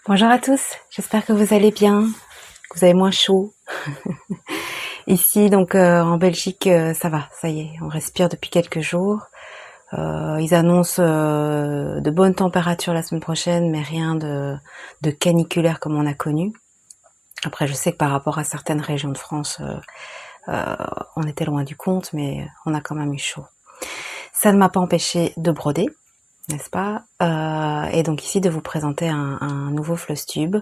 Bonjour à tous, j'espère que vous allez bien, que vous avez moins chaud. Ici, donc en Belgique, ça va, ça y est, on respire depuis quelques jours. Ils annoncent de bonnes températures la semaine prochaine, mais rien de caniculaire comme on a connu. Après, je sais que par rapport à certaines régions de France, on était loin du compte, mais on a quand même eu chaud. Ça ne m'a pas empêché de broder, n'est-ce pas, et donc ici de vous présenter un nouveau Flosstube.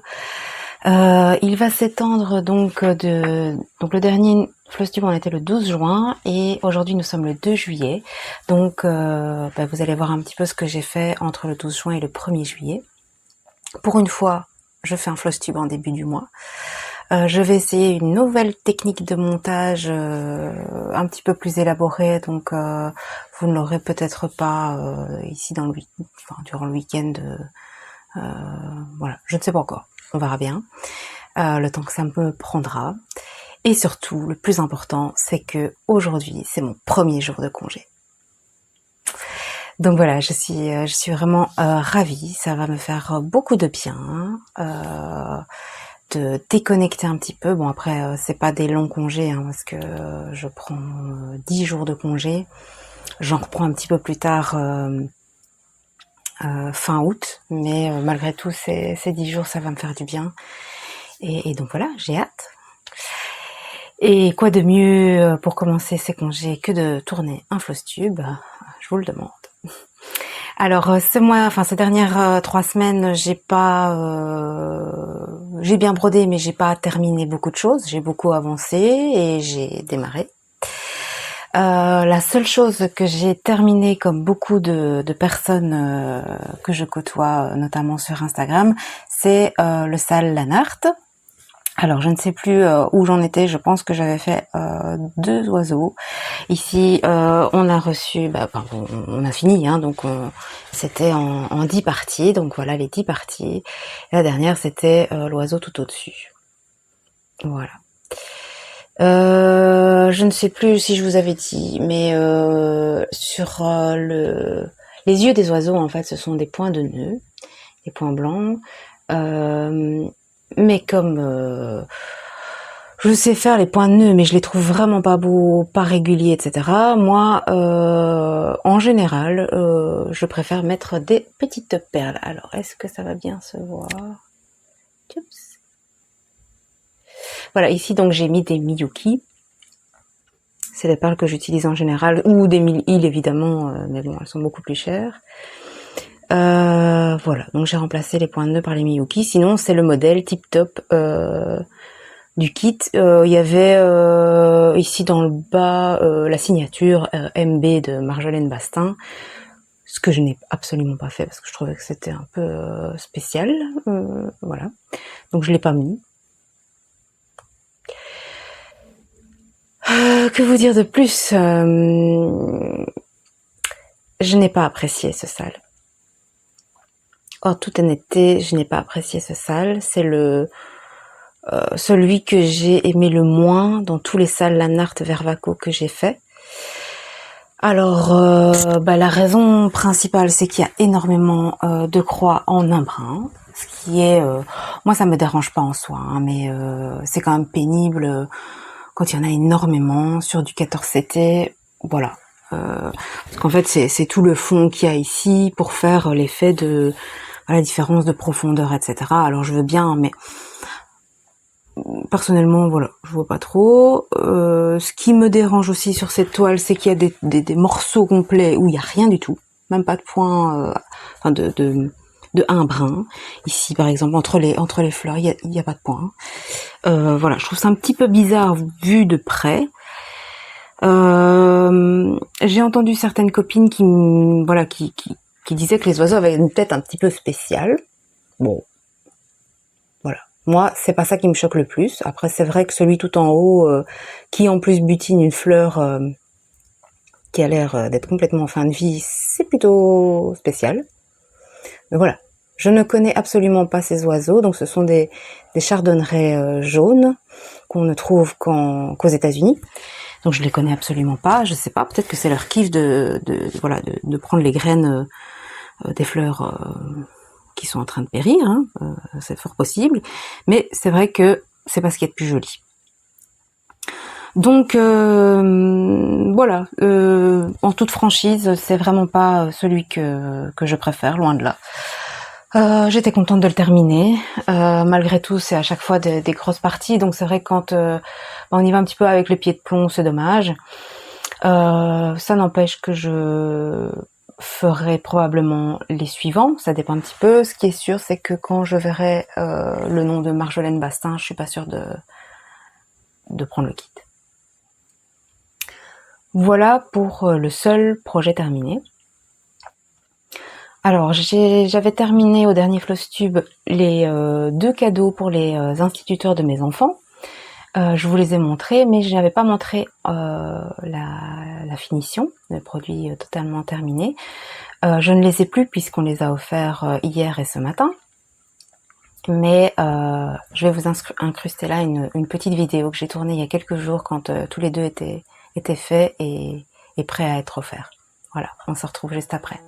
Il va s'étendre donc le dernier Flosstube on était le 12 juin et aujourd'hui nous sommes le 2 juillet. Donc vous allez voir un petit peu ce que j'ai fait entre le 12 juin et le 1er juillet. Pour une fois, je fais un Flosstube en début du mois. Je vais essayer une nouvelle technique de montage un petit peu plus élaborée, donc vous ne l'aurez peut-être pas ici durant le week-end. Voilà, je ne sais pas encore, on verra bien le temps que ça me prendra. Et surtout, le plus important, c'est que aujourd'hui, c'est mon premier jour de congé. Donc voilà, je suis vraiment ravie. Ça va me faire beaucoup de bien. De déconnecter un petit peu. Bon après c'est pas des longs congés parce que je prends 10 jours de congé. J'en reprends un petit peu plus tard fin août, mais malgré tout ces 10 jours ça va me faire du bien. Et donc voilà, j'ai hâte. Et quoi de mieux pour commencer ces congés que de tourner un Flosstube, je vous le demande. Alors ces dernières 3 semaines, j'ai bien brodé, mais j'ai pas terminé beaucoup de choses. J'ai beaucoup avancé et j'ai démarré. La seule chose que j'ai terminée, comme beaucoup de personnes que je côtoie, notamment sur Instagram, c'est le sale Lanart. Alors je ne sais plus où j'en étais, je pense que j'avais fait 2 oiseaux. Ici on a reçu, on a fini, donc c'était en 10 parties, donc voilà les 10 parties. La dernière c'était l'oiseau tout au-dessus. Voilà. Je ne sais plus si je vous avais dit, mais sur les yeux des oiseaux, en fait, ce sont des points de nœud, des points blancs. Mais comme je sais faire les points de nœud, mais je les trouve vraiment pas beaux, pas réguliers, etc. Moi, en général, je préfère mettre des petites perles. Alors, est-ce que ça va bien se voir? Oups. Voilà, ici donc j'ai mis des Miyuki. C'est des perles que j'utilise en général, ou des 1000 évidemment, mais bon, elles sont beaucoup plus chères. Voilà, donc j'ai remplacé les points de nœud par les Miyuki. Sinon, c'est le modèle Tip Top du kit. Il y avait ici dans le bas la signature MB de Marjolaine Bastin, ce que je n'ai absolument pas fait parce que je trouvais que c'était un peu spécial. Voilà, donc je l'ai pas mis. Que vous dire de plus? Je n'ai pas apprécié ce sale. En toute honnêteté, je n'ai pas apprécié ce sale. C'est celui que j'ai aimé le moins dans tous les sales Lanart Vervaco que j'ai fait. Alors, la raison principale, c'est qu'il y a énormément de croix en un brin, ce qui est, moi ça me dérange pas en soi, mais c'est quand même pénible quand il y en a énormément sur du 14CT, voilà. Parce qu'en fait c'est tout le fond qu'il y a ici pour faire l'effet de la différence de profondeur, etc. Alors je veux bien, mais personnellement, voilà, je vois pas trop. Ce qui me dérange aussi sur cette toile, c'est qu'il y a des morceaux complets où il y a rien du tout, même pas de point, de un brin. Ici, par exemple, entre les fleurs, il y a pas de point. Voilà, je trouve ça un petit peu bizarre vu de près. J'ai entendu certaines copines qui disaient que les oiseaux avaient une tête un petit peu spéciale. Bon, voilà. Moi, c'est pas ça qui me choque le plus. Après, c'est vrai que celui tout en haut, qui en plus butine une fleur qui a l'air d'être complètement en fin de vie, c'est plutôt spécial. Mais voilà. Je ne connais absolument pas ces oiseaux, donc ce sont des chardonnerets jaunes qu'on ne trouve qu'aux États-Unis. Donc je les connais absolument pas. Je sais pas. Peut-être que c'est leur kiff de prendre les graines des fleurs qui sont en train de périr, hein, c'est fort possible, mais c'est vrai que c'est pas ce qu'il y a de plus joli. Donc voilà, en toute franchise, c'est vraiment pas celui que je préfère, loin de là. J'étais contente de le terminer. Malgré tout, c'est à chaque fois des grosses parties, donc c'est vrai que quand on y va un petit peu avec le pied de plomb, c'est dommage. Ça n'empêche que je ferai probablement les suivants, ça dépend un petit peu. Ce qui est sûr, c'est que quand je verrai le nom de Marjolaine Bastin, je suis pas sûre de prendre le kit. Voilà pour le seul projet terminé. Alors, j'avais terminé au dernier Flosstube les 2 cadeaux pour les instituteurs de mes enfants. Je vous les ai montrés, mais je n'avais pas montré la finition, le produit totalement terminé. Je ne les ai plus puisqu'on les a offerts hier et ce matin. Mais je vais vous incruster là une petite vidéo que j'ai tournée il y a quelques jours quand tous les deux étaient faits et prêts à être offerts. Voilà, on se retrouve juste après.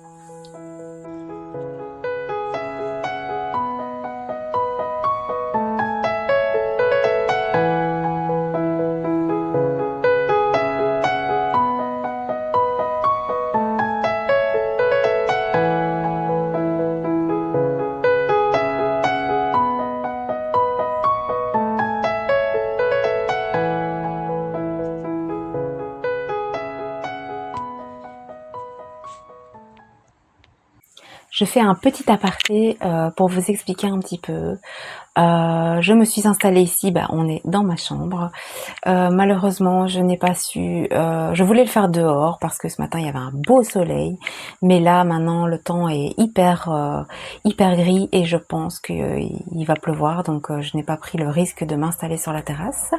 Je fais un petit aparté pour vous expliquer un petit peu. Je me suis installée ici, on est dans ma chambre. Malheureusement, je n'ai pas su... je voulais le faire dehors parce que ce matin, il y avait un beau soleil. Mais là, maintenant, le temps est hyper gris et je pense qu'il va pleuvoir. Donc, je n'ai pas pris le risque de m'installer sur la terrasse.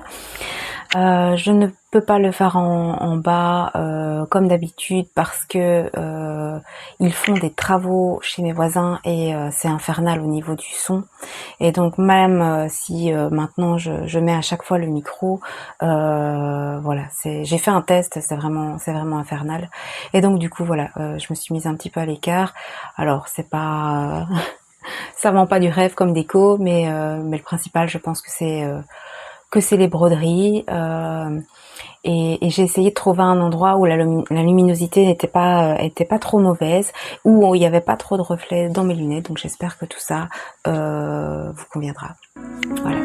Je ne peux pas le faire en bas comme d'habitude parce que ils font des travaux chez mes voisins et c'est infernal au niveau du son. Et donc même si maintenant je mets à chaque fois le micro, voilà, j'ai fait un test, c'est vraiment infernal. Et donc du coup voilà, je me suis mise un petit peu à l'écart. Alors c'est pas ça vend pas du rêve comme déco, mais le principal, je pense que c'est les broderies. Et j'ai essayé de trouver un endroit où la luminosité n'était pas trop mauvaise, où il n'y avait pas trop de reflets dans mes lunettes. Donc j'espère que tout ça vous conviendra. Voilà.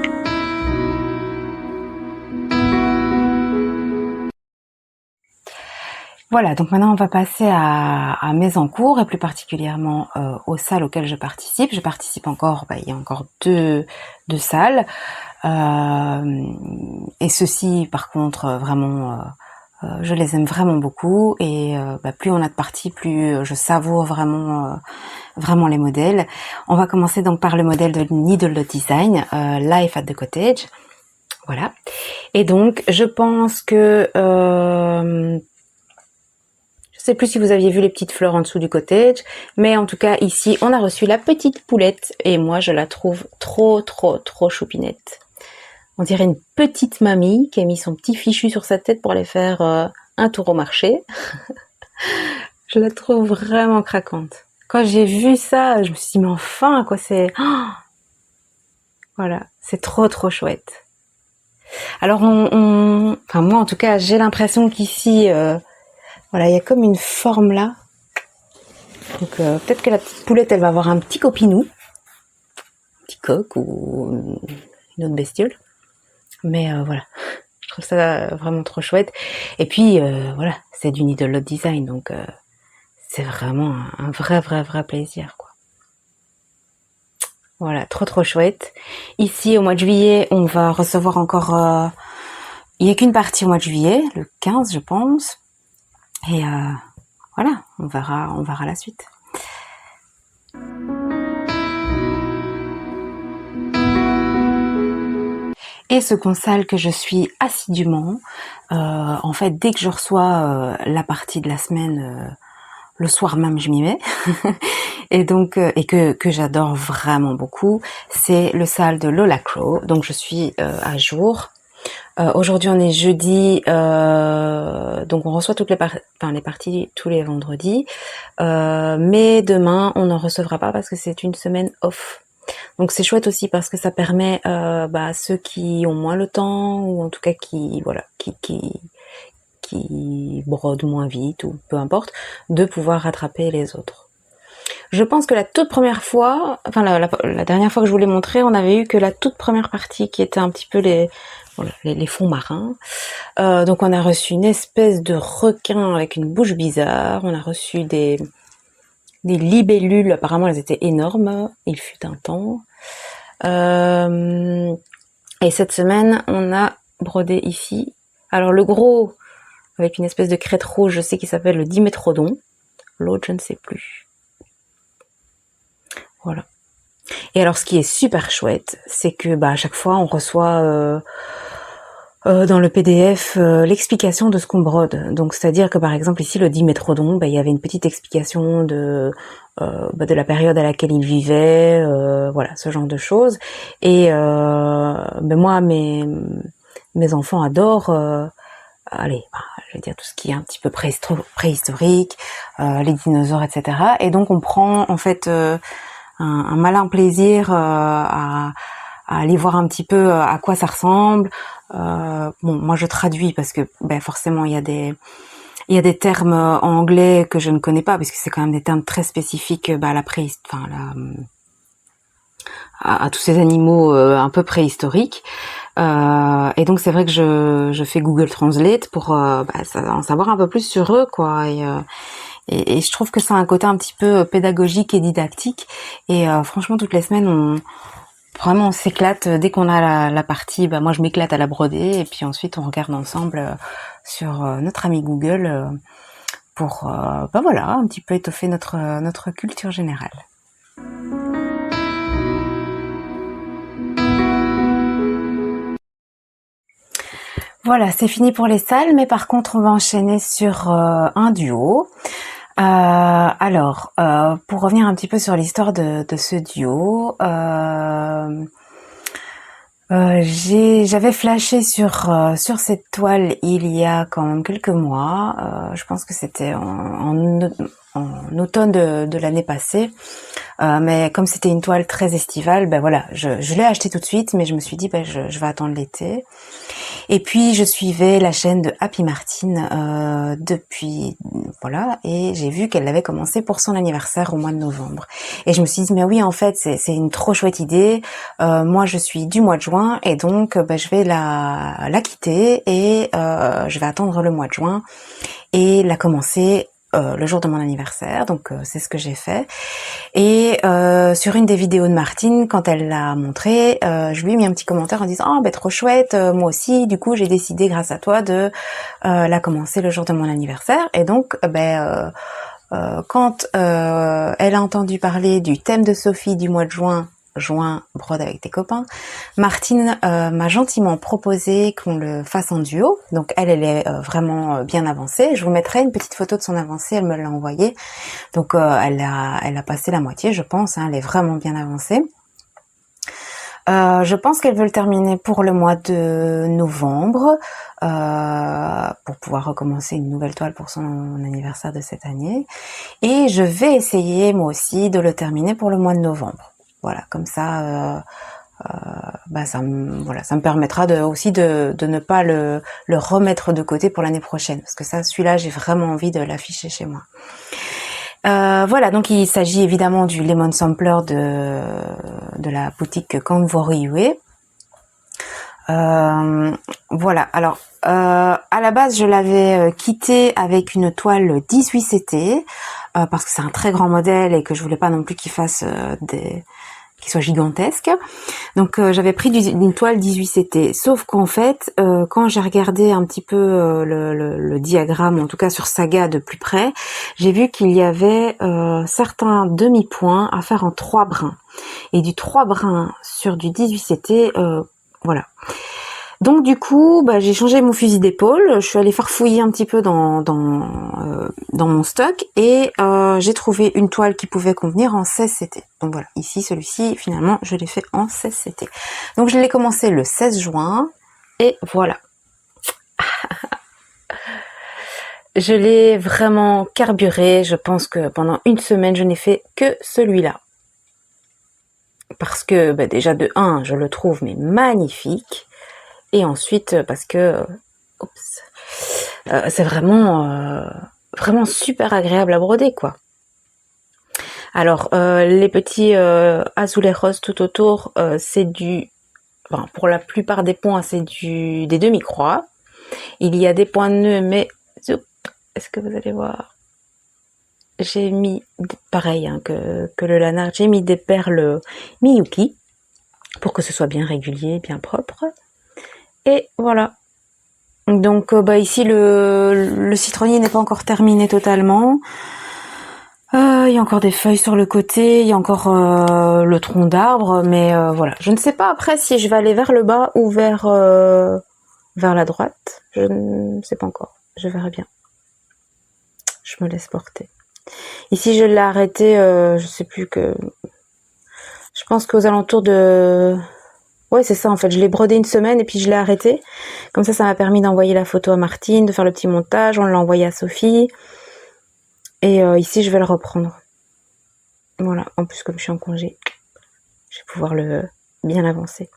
Voilà, donc maintenant on va passer à mes encours et plus particulièrement aux salles auxquelles je participe. Je participe encore, il y a encore deux salles. Et ceux-ci, par contre, vraiment, je les aime vraiment beaucoup. Et plus on a de parties, plus je savoure vraiment les modèles. On va commencer donc par le modèle de Needle Dot Design, Life at the Cottage. Voilà. Et donc, je pense que... je sais plus si vous aviez vu les petites fleurs en dessous du cottage, mais en tout cas ici on a reçu la petite poulette et moi je la trouve trop choupinette. On dirait une petite mamie qui a mis son petit fichu sur sa tête pour aller faire un tour au marché. Je la trouve vraiment craquante. Quand j'ai vu ça, je me suis dit mais enfin quoi c'est... Oh, voilà, c'est trop chouette. Alors enfin moi en tout cas j'ai l'impression qu'ici... voilà, il y a comme une forme là. Donc peut-être que la petite poulette, elle va avoir un petit copinou. Un petit coq ou une autre bestiole. Mais voilà, je trouve ça vraiment trop chouette. Et puis voilà, c'est du Needle Dot Design. Donc c'est vraiment un vrai plaisir, quoi. Voilà, trop chouette. Ici, au mois de juillet, on va recevoir encore... il n'y a qu'une partie au mois de juillet, le 15, je pense. Et voilà, on verra la suite. Et ce consale que je suis assidûment, en fait, dès que je reçois la partie de la semaine, le soir même, je m'y mets. Et donc, et que j'adore vraiment beaucoup, c'est le sale de Lola Crow. Donc, je suis à jour. Aujourd'hui on est jeudi, donc on reçoit toutes les parties tous les vendredis, mais demain on n'en recevra pas parce que c'est une semaine off. Donc c'est chouette aussi parce que ça permet à ceux qui ont moins le temps ou en tout cas qui brodent moins vite ou peu importe, de pouvoir rattraper les autres. Je pense que la toute première fois, enfin la dernière fois que je vous l'ai montré, on avait eu que la toute première partie qui était un petit peu les fonds marins. Donc on a reçu une espèce de requin avec une bouche bizarre, on a reçu des libellules, apparemment elles étaient énormes, il fut un temps. Et cette semaine, on a brodé ici. Alors le gros, avec une espèce de crête rouge, je sais qu'il s'appelle le dimétrodon. L'autre, je ne sais plus. Voilà. Et alors, ce qui est super chouette, c'est que à chaque fois, on reçoit dans le PDF l'explication de ce qu'on brode. Donc, c'est-à-dire que par exemple ici, le dimétrodon, il y avait une petite explication de la période à laquelle il vivait, voilà, ce genre de choses. Et moi, mes enfants adorent. Je vais dire tout ce qui est un petit peu préhistorique, les dinosaures, etc. Et donc on prend en fait un malin plaisir à aller voir un petit peu à quoi ça ressemble. Moi je traduis parce que forcément il y a des termes anglais que je ne connais pas parce que c'est quand même des termes très spécifiques à tous ces animaux un peu préhistoriques. Et donc c'est vrai que je fais Google Translate pour en savoir un peu plus sur eux, quoi. Et je trouve que ça a un côté un petit peu pédagogique et didactique. Et franchement, toutes les semaines, on s'éclate. Dès qu'on a la partie, moi je m'éclate à la broder. Et puis ensuite, on regarde ensemble sur notre ami Google pour un petit peu étoffer notre culture générale. Voilà, c'est fini pour les salles, mais par contre, on va enchaîner sur un duo. Pour revenir un petit peu sur l'histoire de ce duo, j'avais flashé sur cette toile il y a quand même quelques mois. Je pense que c'était en automne de l'année passée. Mais comme c'était une toile très estivale, je l'ai achetée tout de suite, mais je me suis dit je vais attendre l'été. Et puis je suivais la chaîne de Happy Martin depuis et j'ai vu qu'elle l'avait commencé pour son anniversaire au mois de novembre. Et je me suis dit mais oui, en fait c'est une trop chouette idée. Moi je suis du mois de juin et donc je vais la quitter et je vais attendre le mois de juin et la commencer le jour de mon anniversaire. Donc c'est ce que j'ai fait. Et sur une des vidéos de Martine, quand elle l'a montré, je lui ai mis un petit commentaire en disant trop chouette, moi aussi. Du coup, j'ai décidé grâce à toi de la commencer le jour de mon anniversaire. Et donc, quand elle a entendu parler du thème de Sophie du mois de juin, brode avec tes copains, Martine m'a gentiment proposé qu'on le fasse en duo. Donc elle est vraiment bien avancée. Je vous mettrai une petite photo de son avancée, elle me l'a envoyée. Donc elle a passé la moitié, je pense, elle est vraiment bien avancée. Je pense qu'elle veut le terminer pour le mois de novembre, pour pouvoir recommencer une nouvelle toile pour son anniversaire de cette année. Et je vais essayer moi aussi de le terminer pour le mois de novembre. Voilà, comme ça, ça me permettra aussi de ne pas le remettre de côté pour l'année prochaine, parce que celui-là, j'ai vraiment envie de l'afficher chez moi. Donc il s'agit évidemment du Lemon Sampler de la boutique Kanvori-Yue. Alors à la base je l'avais quitté avec une toile 18CT parce que c'est un très grand modèle et que je voulais pas non plus qu'il fasse qui soit gigantesque. Donc j'avais pris une toile 18CT. Sauf qu'en fait, quand j'ai regardé un petit peu le diagramme, en tout cas sur Saga de plus près, j'ai vu qu'il y avait certains demi-points à faire en 3 brins. Et du 3 brins sur du 18CT, voilà. Donc du coup, j'ai changé mon fusil d'épaule, je suis allée farfouiller un petit peu dans mon stock et j'ai trouvé une toile qui pouvait convenir en 16CT. Donc voilà, ici celui-ci finalement je l'ai fait en 16CT. Donc je l'ai commencé le 16 juin Et voilà. Je l'ai vraiment carburé. Je pense que pendant une semaine, je n'ai fait que celui-là. Parce que bah déjà de 1, je le trouve mais magnifique. Et ensuite parce que c'est vraiment super agréable à broder, quoi. Alors les petits azoulets roses tout autour, c'est enfin, pour la plupart des points, c'est des demi-croix. Il y a des points nœuds, mais est-ce que vous allez voir? J'ai mis, pareil hein, que le lanard, j'ai mis des perles Miyuki pour que ce soit bien régulier, bien propre. Et voilà. Donc bah ici le citronnier n'est pas encore terminé totalement. Il y a encore des feuilles sur le côté, il y a encore le tronc d'arbre, mais voilà. Je ne sais pas après si je vais aller vers le bas ou vers la droite. Je ne sais pas encore. Je verrai bien. Je me laisse porter. Ici, je l'ai arrêté, je sais plus que... Je pense qu'aux alentours de... Ouais, c'est ça, en fait. Je l'ai brodé une semaine et puis je l'ai arrêté. Comme ça m'a permis d'envoyer la photo à Martine, de faire le petit montage. On l'a envoyé à Sophie. Et ici, je vais le reprendre. Voilà. En plus, comme je suis en congé, je vais pouvoir le bien avancer.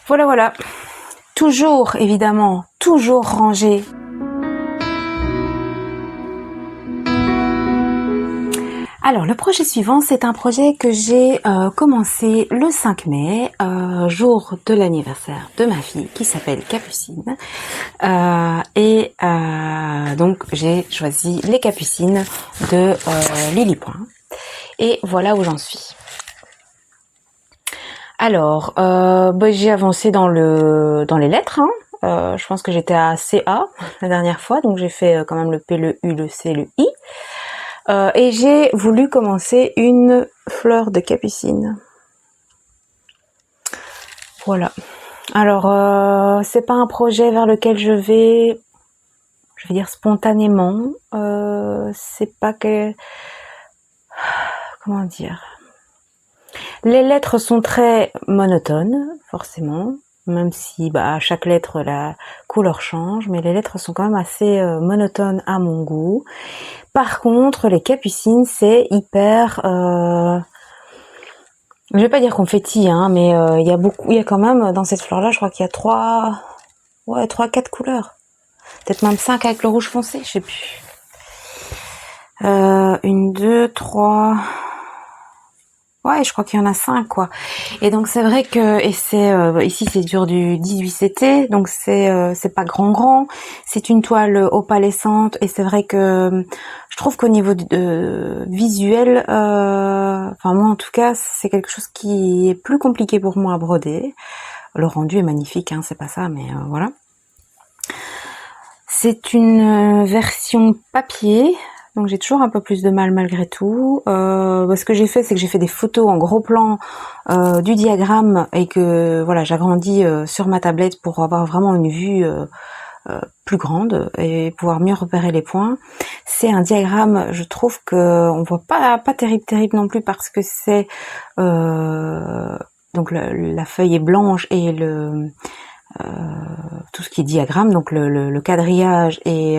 Voilà. Toujours, évidemment, toujours rangé. Alors, le projet suivant, c'est un projet que j'ai commencé le 5 mai, jour de l'anniversaire de ma fille, qui s'appelle Capucine. Donc, j'ai choisi les Capucines de Lily Point. Et voilà où j'en suis. Alors, j'ai avancé dans les lettres. Hein. Je pense que j'étais à CA la dernière fois, donc j'ai fait quand même le P, le U, le C, le I. Et j'ai voulu commencer une fleur de capucine. Voilà. Alors, c'est pas un projet vers lequel je vais dire spontanément. C'est pas que... Comment dire? Les lettres sont très monotones, forcément. Même si à chaque lettre la couleur change, mais les lettres sont quand même assez monotones à mon goût. Par contre, les capucines, c'est hyper... Je vais pas dire confetti, hein, mais il y a quand même dans cette fleur-là, je crois qu'il y a 4 couleurs. Peut-être même 5 avec le rouge foncé, je sais plus. 1, 2, 3... Ouais, je crois qu'il y en a 5, quoi. Et donc c'est vrai que ici c'est dur du 18 CT, donc c'est pas grand. C'est une toile opalescente et c'est vrai que je trouve qu'au niveau visuel, enfin moi en tout cas, c'est quelque chose qui est plus compliqué pour moi à broder. Le rendu est magnifique, hein, c'est pas ça, mais voilà. C'est une version papier. Donc j'ai toujours un peu plus de mal malgré tout. Ce que j'ai fait, c'est que j'ai fait des photos en gros plan du diagramme et que voilà, j'agrandis sur ma tablette pour avoir vraiment une vue plus grande et pouvoir mieux repérer les points. C'est un diagramme, je trouve que on voit pas terrible non plus parce que c'est donc la feuille est blanche et tout ce qui est diagramme, donc le quadrillage et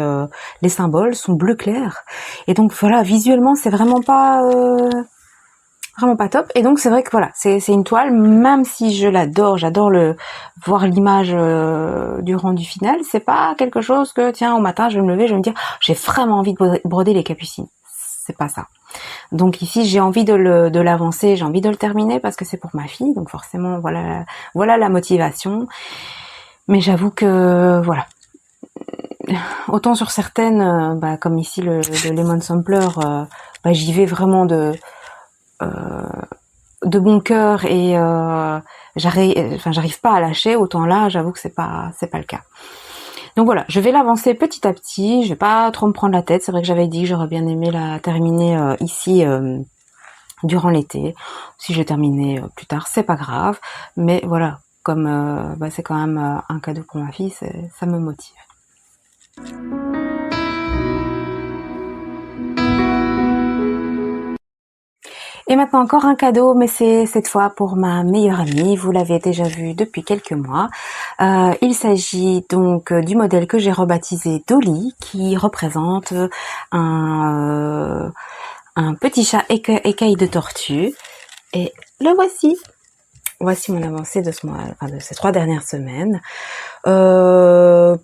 les symboles sont bleu clair. Et donc voilà, visuellement c'est vraiment pas top. Et donc c'est vrai que voilà, c'est une toile, même si je l'adore, j'adore voir l'image du rendu final, c'est pas quelque chose que tiens au matin je vais me lever, je vais me dire j'ai vraiment envie de broder les capucines. C'est pas ça. Donc ici j'ai envie de l'avancer, j'ai envie de le terminer parce que c'est pour ma fille, donc forcément voilà la motivation. Mais j'avoue que voilà, autant sur certaines, comme ici le Lemon Sampler, j'y vais vraiment de bon cœur et j'arrive pas à lâcher. Autant là, j'avoue que c'est pas le cas. Donc voilà, je vais l'avancer petit à petit. Je vais pas trop me prendre la tête. C'est vrai que j'avais dit que j'aurais bien aimé la terminer ici durant l'été. Si je terminais plus tard, c'est pas grave. Mais voilà, comme c'est quand même un cadeau pour ma fille, ça me motive. Et maintenant encore un cadeau, mais c'est cette fois pour ma meilleure amie. Vous l'avez déjà vu depuis quelques mois. Il s'agit donc du modèle que j'ai rebaptisé Dolly, qui représente un petit chat écaille de tortue. Et le voici. Voici mon avancée de ce mois, enfin de ces 3 dernières semaines. Je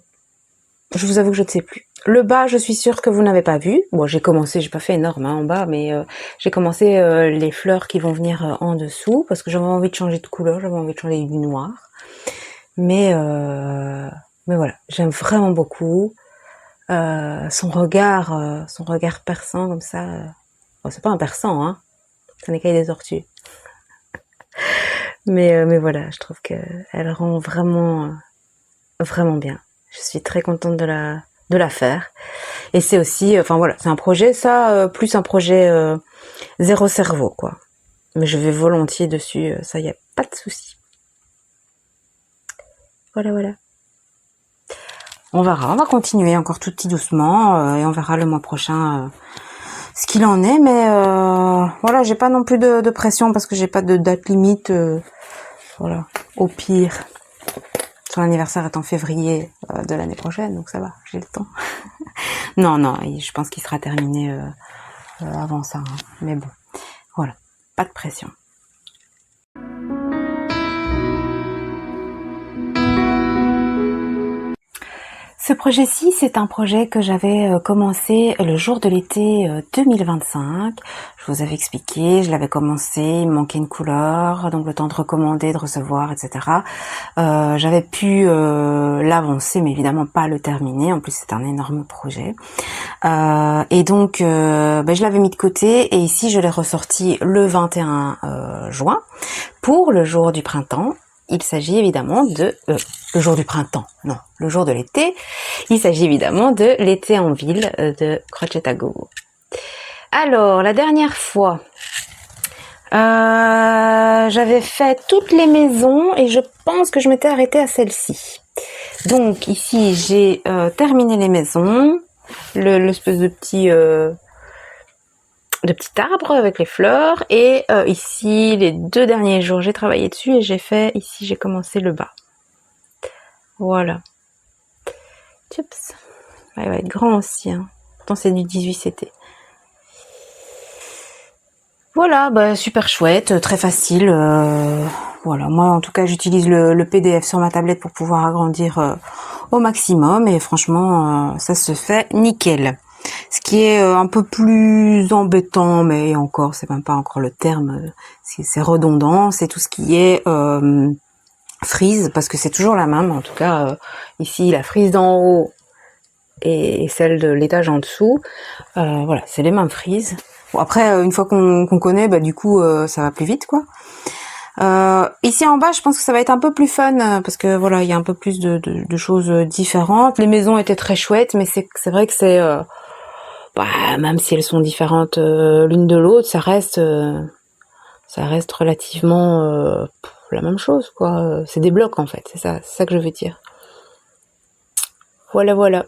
vous avoue que je ne sais plus. Le bas, je suis sûre que vous n'avez pas vu. Bon, j'ai commencé, j'ai pas fait énorme en bas, mais j'ai commencé les fleurs qui vont venir en dessous parce que j'avais envie de changer de couleur, j'avais envie de changer du noir. Mais voilà, j'aime vraiment beaucoup son regard perçant comme ça. Bon, c'est pas un perçant, hein. C'est un écaille des tortues. Mais voilà, je trouve que elle rend vraiment bien. Je suis très contente de la faire. Et c'est aussi, enfin voilà, c'est un projet, ça, plus un projet zéro cerveau, quoi. Mais je vais volontiers dessus, ça y a pas de souci. Voilà. On verra, on va continuer encore tout petit doucement et on verra le mois prochain ce qu'il en est. Mais voilà, j'ai pas non plus de pression parce que j'ai pas de date limite. Voilà, au pire. Son anniversaire est en février de l'année prochaine, donc ça va, j'ai le temps. Non, je pense qu'il sera terminé avant ça. Hein. Mais bon, voilà, pas de pression. Ce projet-ci, c'est un projet que j'avais commencé le jour de l'été 2025. Je vous avais expliqué, je l'avais commencé, il me manquait une couleur, donc le temps de recommander, de recevoir, etc. J'avais pu l'avancer, mais évidemment pas le terminer. En plus, c'est un énorme projet. Et donc, je l'avais mis de côté et ici, je l'ai ressorti le 21 juin pour le jour du printemps. Il s'agit évidemment de le jour du printemps, non, le jour de l'été. Il s'agit évidemment de l'été en ville de Crochet à Gogo. Alors, la dernière fois, j'avais fait toutes les maisons et je pense que je m'étais arrêtée à celle-ci. Donc ici, j'ai terminé les maisons, l'espèce de petit arbre avec les fleurs et ici les 2 derniers jours j'ai travaillé dessus et j'ai commencé le bas. Voilà. Tchups. Il va être grand aussi. Hein. Pourtant c'est du 18 CT. Voilà, super chouette, très facile. Voilà, moi en tout cas j'utilise le PDF sur ma tablette pour pouvoir agrandir au maximum et franchement ça se fait nickel. Ce qui est un peu plus embêtant, mais encore, c'est même pas encore le terme, c'est redondant, c'est tout ce qui est frise, parce que c'est toujours la même, en tout cas, ici, la frise d'en haut et celle de l'étage en dessous, voilà, c'est les mêmes frises. Bon, après, une fois qu'on connaît, du coup, ça va plus vite, quoi. Ici en bas, je pense que ça va être un peu plus fun parce que voilà, il y a un peu plus de choses différentes. Les maisons étaient très chouettes, mais c'est vrai que c'est même si elles sont différentes l'une de l'autre, ça reste relativement la même chose, quoi. C'est des blocs en fait, c'est ça que je veux dire. Voilà.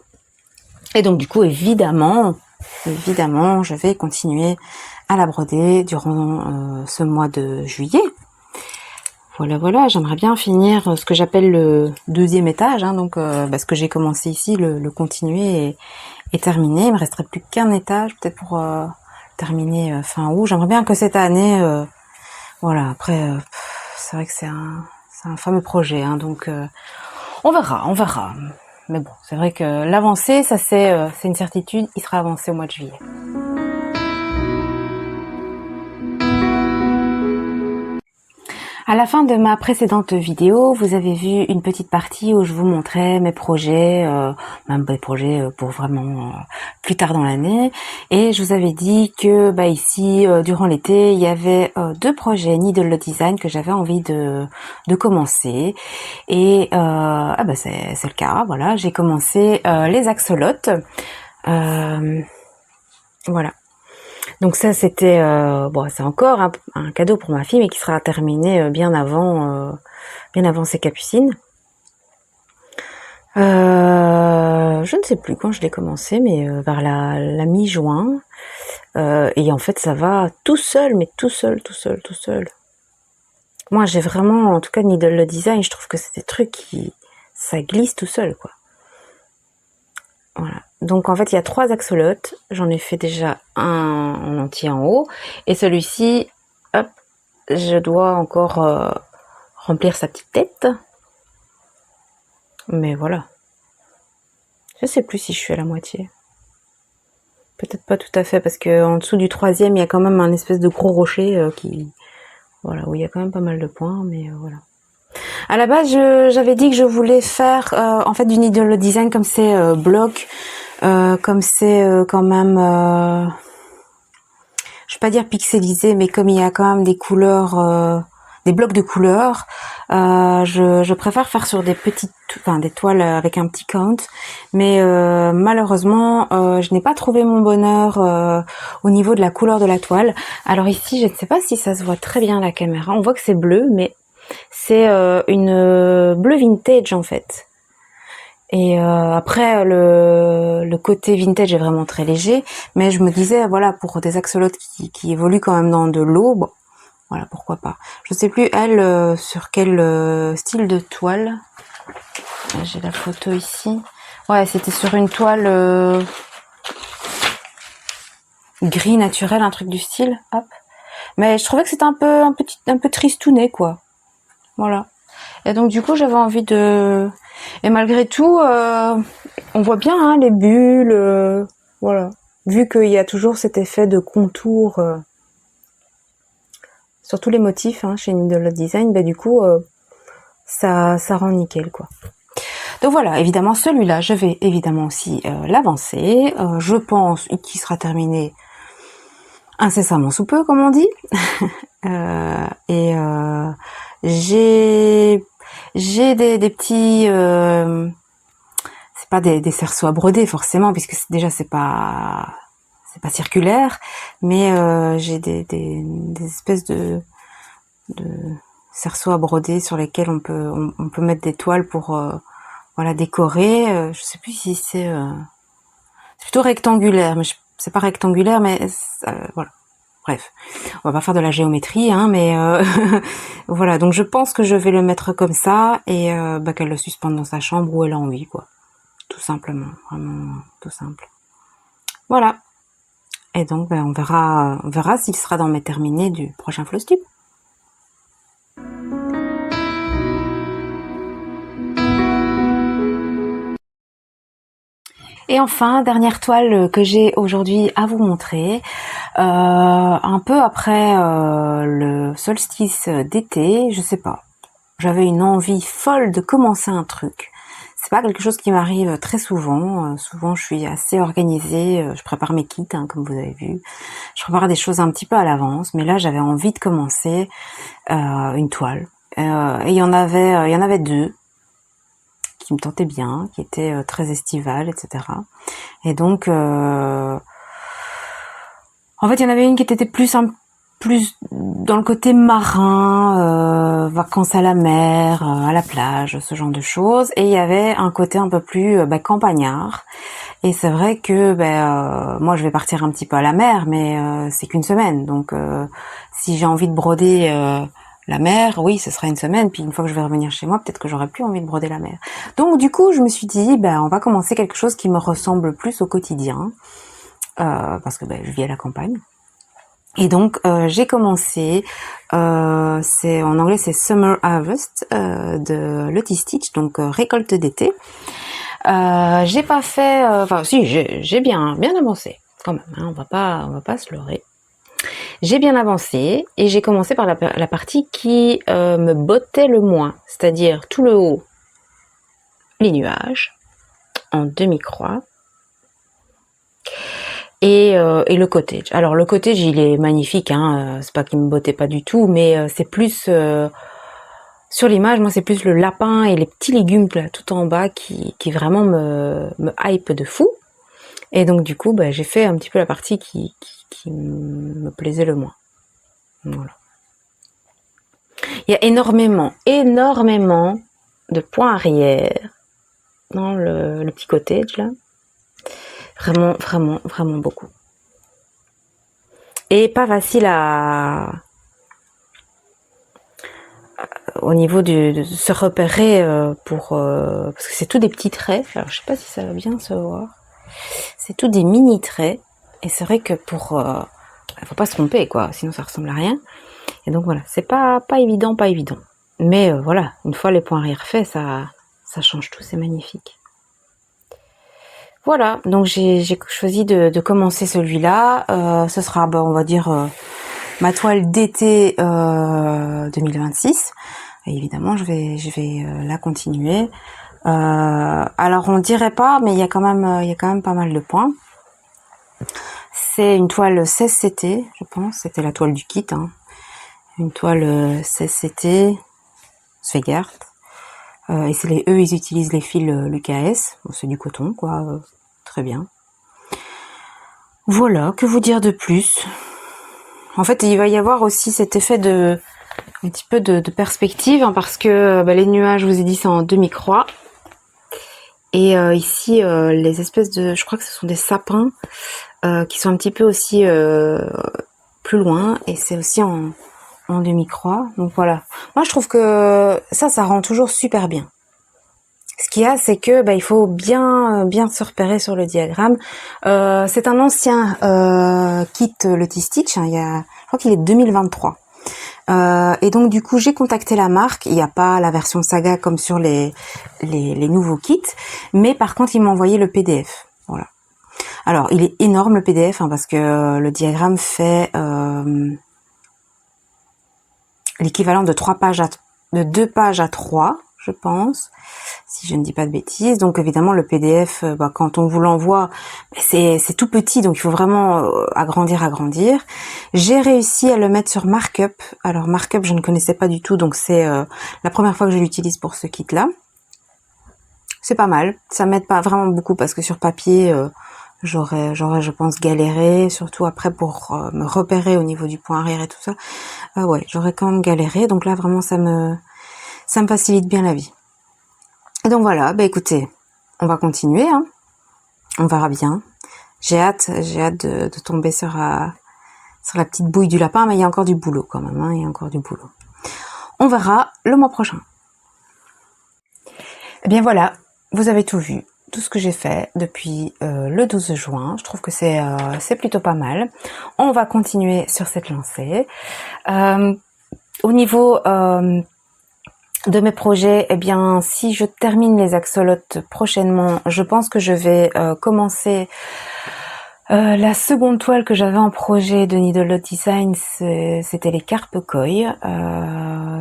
Et donc du coup, évidemment, je vais continuer à la broder durant ce mois de juillet. Voilà, j'aimerais bien finir ce que j'appelle le 2e étage, hein, donc ce que j'ai commencé ici, le continuer et terminer. Il me resterait plus qu'un étage, peut-être pour terminer fin août. J'aimerais bien que cette année, voilà, après, c'est vrai que c'est un fameux projet, hein, donc on verra. Mais bon, c'est vrai que l'avancée, ça c'est une certitude, il sera avancé au mois de juillet. À la fin de ma précédente vidéo, vous avez vu une petite partie où je vous montrais mes projets, même des projets pour vraiment plus tard dans l'année. Et je vous avais dit que ici, durant l'été, il y avait 2 projets Needle Design que j'avais envie de commencer. Et c'est le cas, voilà, j'ai commencé les axolotes. Voilà. Donc ça c'était c'est encore un cadeau pour ma fille mais qui sera terminé bien avant ses capucines. Je ne sais plus quand je l'ai commencé mais vers la mi-juin. Et en fait, ça va tout seul, mais tout seul, tout seul, tout seul. Moi, j'ai vraiment, en tout cas, Needle Design, je trouve que c'est des trucs qui, ça glisse tout seul, quoi. Voilà. Donc, en fait, il y a 3 axolotes. J'en ai fait déjà un en entier en haut. Et celui-ci, hop, je dois encore remplir sa petite tête. Mais voilà. Je sais plus si je suis à la moitié. Peut-être pas tout à fait, parce que en dessous du 3e, il y a quand même un espèce de gros rocher qui... Voilà, où il y a quand même pas mal de points, mais voilà. À la base, j'avais dit que je voulais faire en fait du Needle Design comme c'est bloc, comme c'est quand même, je vais pas dire pixelisé, mais comme il y a quand même des couleurs, des blocs de couleurs, je préfère faire sur des petites, enfin des toiles avec un petit count, mais malheureusement, je n'ai pas trouvé mon bonheur au niveau de la couleur de la toile. Alors ici, je ne sais pas si ça se voit très bien à la caméra, on voit que c'est bleu, mais c'est une bleu vintage en fait. Et après le côté vintage est vraiment très léger, mais je me disais voilà, pour des axolotes qui évoluent quand même dans de l'eau, bon voilà, pourquoi pas. Je sais plus elle sur quel style de toile. J'ai la photo ici. Ouais, c'était sur une toile gris naturel, un truc du style. Hop. Mais je trouvais que c'était un peu tristounet quoi. Voilà. Et donc du coup j'avais envie de... Et malgré tout, on voit bien hein, les bulles, voilà. Vu qu'il y a toujours cet effet de contour sur tous les motifs hein, chez Needle Design, bah du coup ça rend nickel quoi. Donc voilà, évidemment celui-là, je vais évidemment aussi l'avancer. Je pense qu'il sera terminé incessamment sous peu, comme on dit. J'ai des petits c'est pas des cerceaux à broder forcément, puisque déjà c'est pas circulaire, mais j'ai des espèces de cerceaux à broder sur lesquels on peut mettre des toiles pour voilà décorer. Je sais plus si c'est plutôt rectangulaire, mais c'est pas rectangulaire, mais voilà. Bref, on va pas faire de la géométrie, hein, mais voilà. Donc je pense que je vais le mettre comme ça et qu'elle le suspende dans sa chambre où elle a envie, quoi. Tout simplement, vraiment tout simple. Voilà. Et donc on verra s'il sera dans mes terminés du prochain Flosstube. Et enfin, dernière toile que j'ai aujourd'hui à vous montrer, un peu après le solstice d'été, je sais pas, j'avais une envie folle de commencer un truc. C'est pas quelque chose qui m'arrive très souvent. Souvent, je suis assez organisée. Je prépare mes kits, hein, comme vous avez vu. Je prépare des choses un petit peu à l'avance. Mais là, j'avais envie de commencer une toile. Et il y en avait 2 qui me tentaient bien, qui étaient très estivales, etc. Et donc, en fait, il y en avait une qui était plus dans le côté marin, vacances à la mer, à la plage, ce genre de choses. Et il y avait un côté un peu plus campagnard. Et c'est vrai que moi je vais partir un petit peu à la mer, mais c'est qu'une semaine. Donc si j'ai envie de broder la mer, oui, ce sera une semaine. Puis une fois que je vais revenir chez moi, peut-être que j'aurai plus envie de broder la mer. Donc du coup, je me suis dit, on va commencer quelque chose qui me ressemble plus au quotidien. Parce que je vis à la campagne. Et donc j'ai commencé, c'est en anglais c'est Summer Harvest de Lottie Stitch, donc récolte d'été. J'ai pas fait, enfin si j'ai bien avancé quand même, hein, on va pas se leurrer. J'ai bien avancé et j'ai commencé par la partie qui me bottait le moins, c'est-à-dire tout le haut, les nuages en demi-croix. Et le cottage. Alors le cottage il est magnifique, hein, c'est pas qu'il me bottait pas du tout, mais c'est plus sur l'image, moi c'est plus le lapin et les petits légumes là tout en bas qui vraiment me hype de fou. Et donc du coup j'ai fait un petit peu la partie qui me plaisait le moins. Voilà. Il y a énormément de points arrière dans le petit cottage là. Vraiment beaucoup. et pas facile au niveau de se repérer parce que c'est tout des petits traits. Alors je sais pas si ça va bien se voir. C'est tout des mini traits et c'est vrai que faut pas se tromper quoi, sinon ça ressemble à rien. Et donc voilà, c'est pas évident, Mais voilà, une fois les points arrière faits, ça change tout, c'est magnifique. Voilà, donc j'ai choisi de commencer celui-là. Ce sera, on va dire, ma toile d'été 2026. Et évidemment, je vais la continuer. Alors on dirait pas, mais il y a quand même pas mal de points. C'est une toile 16CT, je pense. C'était la toile du kit. Hein. Une toile 16CT, Svegart. Et eux, ils utilisent les fils l'UKS. Bon, c'est du coton, quoi. Très bien. Voilà, que vous dire de plus? En fait, il va y avoir aussi cet effet un petit peu de perspective, hein, parce que les nuages, je vous ai dit, c'est en demi-croix. Et ici, les espèces je crois que ce sont des sapins qui sont un petit peu aussi plus loin, et c'est aussi en demi-croix. Donc voilà. Moi, je trouve que ça rend toujours super bien. Ce qu'il y a, c'est que il faut bien se repérer sur le diagramme. C'est un ancien kit Lucky Stitch. Hein, je crois qu'il est 2023. Et donc du coup, j'ai contacté la marque. Il n'y a pas la version saga comme sur les nouveaux kits, mais par contre, ils m'ont envoyé le PDF. Voilà. Alors, il est énorme le PDF, hein, parce que le diagramme fait l'équivalent de 2 pages à 3, je pense, si je ne dis pas de bêtises. Donc évidemment, le PDF, quand on vous l'envoie, c'est tout petit, donc il faut vraiment agrandir. J'ai réussi à le mettre sur Markup. Alors Markup, je ne connaissais pas du tout, donc c'est la première fois que je l'utilise pour ce kit-là. C'est pas mal, ça m'aide pas vraiment beaucoup parce que sur papier, j'aurais, je pense, galéré, surtout après pour me repérer au niveau du point arrière et tout ça. Ouais, j'aurais quand même galéré, donc là vraiment ça me facilite bien la vie. Et donc voilà, écoutez, on va continuer, hein. On verra bien. J'ai hâte de tomber sur la petite bouille du lapin, mais il y a encore du boulot quand même, hein, il y a encore du boulot. On verra le mois prochain. Eh bien voilà, vous avez tout vu, tout ce que j'ai fait depuis le 12 juin. Je trouve que c'est plutôt pas mal. On va continuer sur cette lancée. Au niveau de mes projets, eh bien, si je termine les axolotes prochainement, je pense que je vais commencer la seconde toile que j'avais en projet de Needle Design, c'était les carpe koi.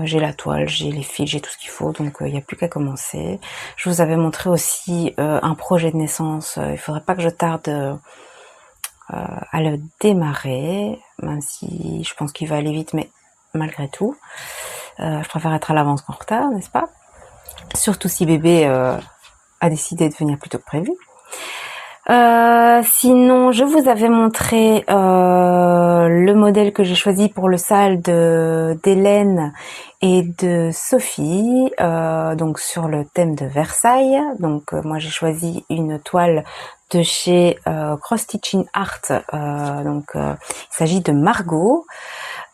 J'ai la toile, j'ai les fils, j'ai tout ce qu'il faut, donc il n'y a plus qu'à commencer. Je vous avais montré aussi un projet de naissance. Il faudrait pas que je tarde à le démarrer, même si je pense qu'il va aller vite, mais malgré tout, je préfère être à l'avance qu'en retard, n'est-ce pas? Surtout si bébé a décidé de venir plus tôt que prévu. Sinon, je vous avais montré le modèle que j'ai choisi pour le sale d'Hélène et de Sophie, donc sur le thème de Versailles. Donc moi j'ai choisi une toile de chez Cross Stitching Art. Il s'agit de Margot.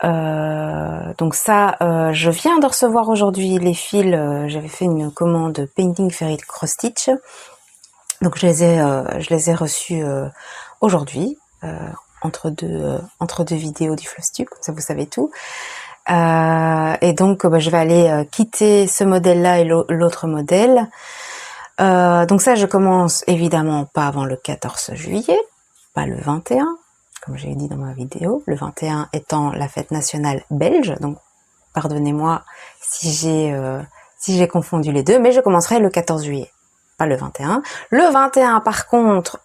Donc ça, je viens de recevoir aujourd'hui les fils. J'avais fait une commande Painting Fairy Cross Stitch. Donc je les ai reçus aujourd'hui, entre deux vidéos du Floss-Tube, comme ça vous savez tout. Et donc je vais aller quitter ce modèle-là et l'autre modèle. Donc ça, je commence évidemment pas avant le 14 juillet, pas le 21, comme j'ai dit dans ma vidéo, le 21 étant la fête nationale belge. Donc pardonnez-moi si j'ai confondu les deux, mais je commencerai le 14 juillet. Pas le 21. Le 21, par contre,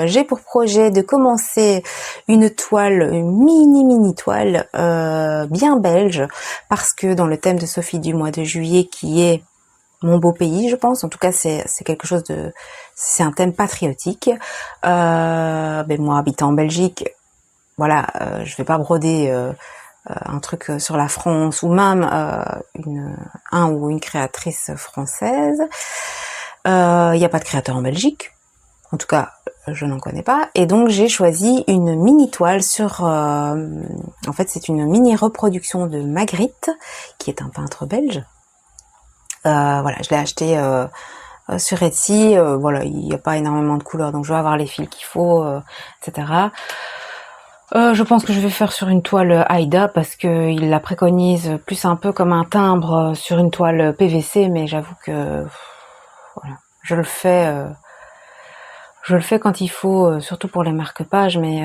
j'ai pour projet de commencer une toile, une mini toile bien belge, parce que dans le thème de Sophie du mois de juillet, qui est mon beau pays, je pense, en tout cas c'est quelque chose c'est un thème patriotique. Moi, habitant en Belgique, voilà, je vais pas broder un truc sur la France, ou même un ou une créatrice française. Il n'y a pas de créateur en Belgique. En tout cas, je n'en connais pas, et donc j'ai choisi une mini toile sur, en fait c'est une mini reproduction de Magritte, qui est un peintre belge. Voilà, je l'ai acheté sur Etsy, voilà, il n'y a pas énormément de couleurs, donc je vais avoir les fils qu'il faut, etc. Je pense que je vais faire sur une toile Aida, parce que il la préconise plus un peu comme un timbre sur une toile PVC, mais j'avoue que voilà, je le fais quand il faut, surtout pour les marque-pages, mais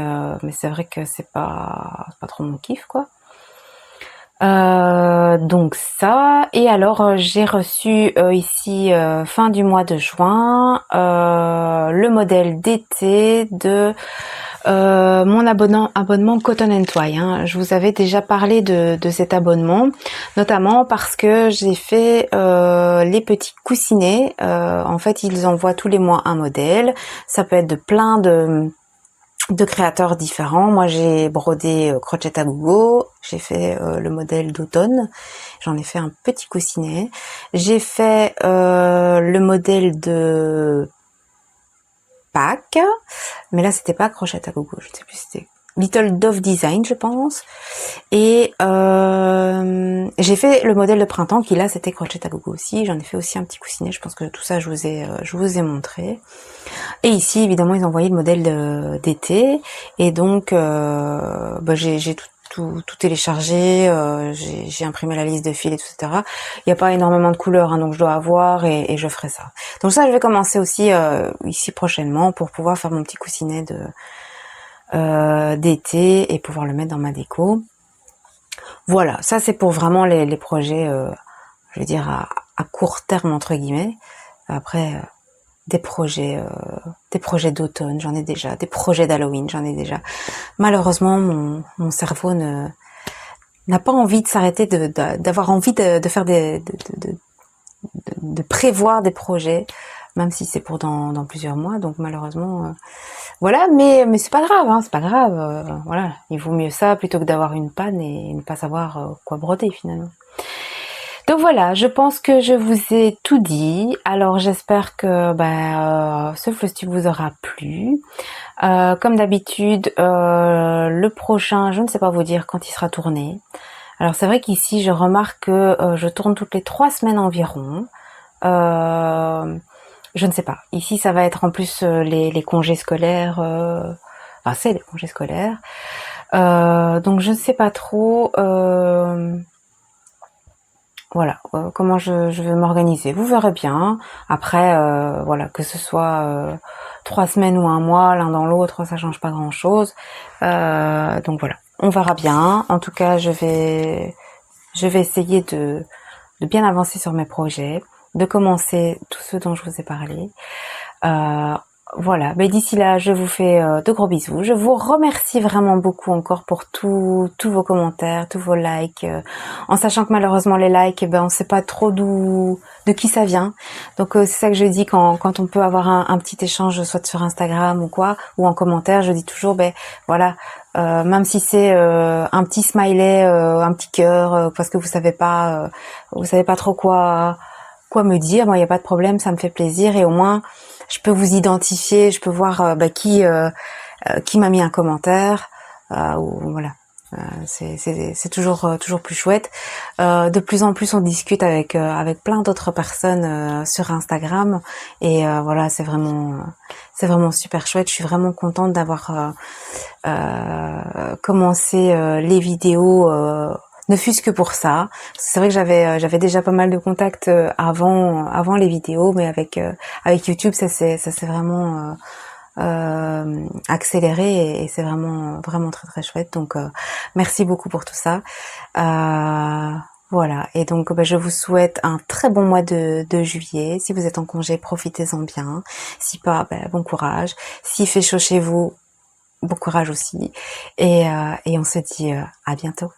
c'est vrai que c'est pas trop mon kiff, quoi. Donc ça, et alors j'ai reçu ici fin du mois de juin le modèle d'été de mon abonnement Cotton & Twine, hein. Je vous avais déjà parlé de cet abonnement, notamment parce que j'ai fait les petits coussinets. En fait, ils envoient tous les mois un modèle. Ça peut être de plein de créateurs différents. Moi, j'ai brodé Crochet à Gogo, j'ai fait le modèle d'automne, j'en ai fait un petit coussinet. J'ai fait le modèle de Pâques, mais là c'était pas Crochet à Gogo, je ne sais plus, c'était Little Dove Design, je pense. Et j'ai fait le modèle de printemps qui là c'était Crochet à Gogo aussi. J'en ai fait aussi un petit coussinet. Je pense que tout ça je vous ai montré. Et ici évidemment ils ont envoyé le modèle d'été, et donc j'ai tout téléchargé, j'ai imprimé la liste de fils, etc. Il n'y a pas énormément de couleurs, hein, donc je dois avoir, et je ferai ça. Donc ça, je vais commencer aussi ici prochainement pour pouvoir faire mon petit coussinet d'été et pouvoir le mettre dans ma déco. Voilà, ça c'est pour vraiment les projets, je veux dire à court terme entre guillemets. Après des projets d'automne, j'en ai déjà, des projets d'Halloween, j'en ai déjà. Malheureusement, mon cerveau n'a pas envie de s'arrêter d'avoir envie de faire de prévoir des projets, même si c'est pour dans plusieurs mois. Donc malheureusement, voilà, mais c'est pas grave, hein, c'est pas grave. Voilà, il vaut mieux ça plutôt que d'avoir une panne et ne pas savoir quoi broder finalement. Donc voilà, je pense que je vous ai tout dit. Alors j'espère que ce flosstube vous aura plu. Comme d'habitude, le prochain, je ne sais pas vous dire quand il sera tourné. Alors c'est vrai qu'ici je remarque que je tourne toutes les 3 semaines environ. Je ne sais pas. Ici ça va être en plus les congés scolaires. Enfin c'est les congés scolaires. Donc je ne sais pas trop. Voilà, comment je vais m'organiser. Vous verrez bien. Après, voilà, que ce soit 3 semaines ou un mois, l'un dans l'autre, ça change pas grand-chose. Donc voilà, on verra bien. En tout cas, je vais essayer de bien avancer sur mes projets, de commencer tout ce dont je vous ai parlé. Voilà, mais d'ici là, je vous fais de gros bisous. Je vous remercie vraiment beaucoup encore pour tous vos commentaires, tous vos likes, en sachant que malheureusement les likes, on sait pas trop de qui ça vient. Donc c'est ça que je dis quand on peut avoir un petit échange, soit sur Instagram ou quoi, ou en commentaire, je dis toujours, voilà, même si c'est un petit smiley, un petit cœur, parce que vous savez pas trop quoi me dire, moi il y a pas de problème, ça me fait plaisir, et au moins je peux vous identifier, je peux voir qui m'a mis un commentaire, ou voilà. C'est toujours plus chouette. De plus en plus on discute avec plein d'autres personnes sur Instagram, et voilà, c'est vraiment super chouette. Je suis vraiment contente d'avoir commencé les vidéos, ne fût-ce que pour ça. C'est vrai que j'avais déjà pas mal de contacts avant les vidéos, mais avec YouTube ça s'est vraiment accéléré, et c'est vraiment très très chouette. Donc merci beaucoup pour tout ça. Voilà, et donc je vous souhaite un très bon mois de juillet. Si vous êtes en congé, profitez-en bien. Si pas, bon courage. S'il fait chaud chez vous, bon courage aussi. Et on se dit à bientôt.